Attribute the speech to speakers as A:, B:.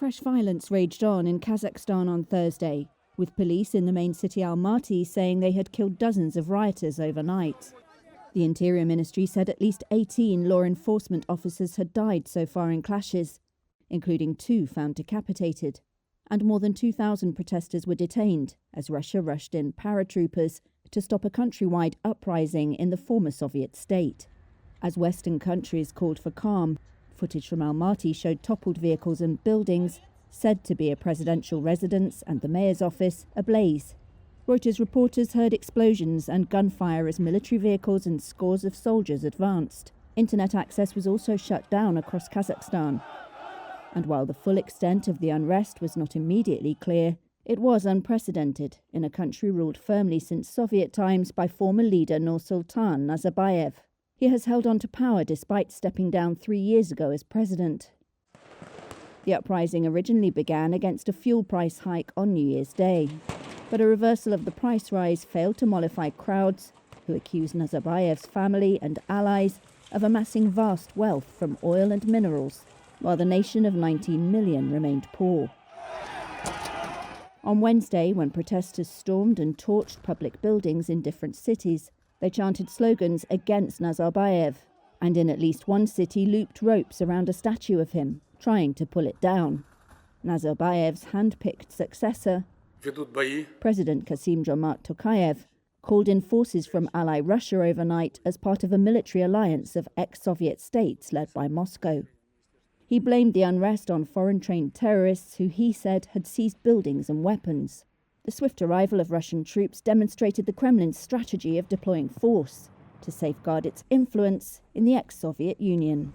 A: Fresh violence raged on in Kazakhstan on Thursday, with police in the main city Almaty saying they had killed dozens of rioters overnight. The Interior Ministry said at least 18 law enforcement officers had died so far in clashes, including 2 found decapitated, and more than 2,000 protesters were detained as Russia rushed in paratroopers to stop a countrywide uprising in the former Soviet state. As Western countries called for calm, footage from Almaty showed toppled vehicles and buildings, said to be a presidential residence and the mayor's office, ablaze. Reuters reporters heard explosions and gunfire as military vehicles and scores of soldiers advanced. Internet access was also shut down across Kazakhstan. And while the full extent of the unrest was not immediately clear, it was unprecedented in a country ruled firmly since Soviet times by former leader Nursultan Nazarbayev. He has held on to power despite stepping down 3 years ago as president. The uprising originally began against a fuel price hike on New Year's Day. But a reversal of the price rise failed to mollify crowds who accused Nazarbayev's family and allies of amassing vast wealth from oil and minerals, while the nation of 19 million remained poor. On Wednesday, when protesters stormed and torched public buildings in different cities, they chanted slogans against Nazarbayev, and in at least one city looped ropes around a statue of him, trying to pull it down. Nazarbayev's hand-picked successor, President Kassym-Jomart called in forces from ally Russia overnight as part of a military alliance of ex-Soviet states led by Moscow. He blamed the unrest on foreign-trained terrorists who he said had seized buildings and weapons. The swift arrival of Russian troops demonstrated the Kremlin's strategy of deploying force to safeguard its influence in the ex-Soviet Union.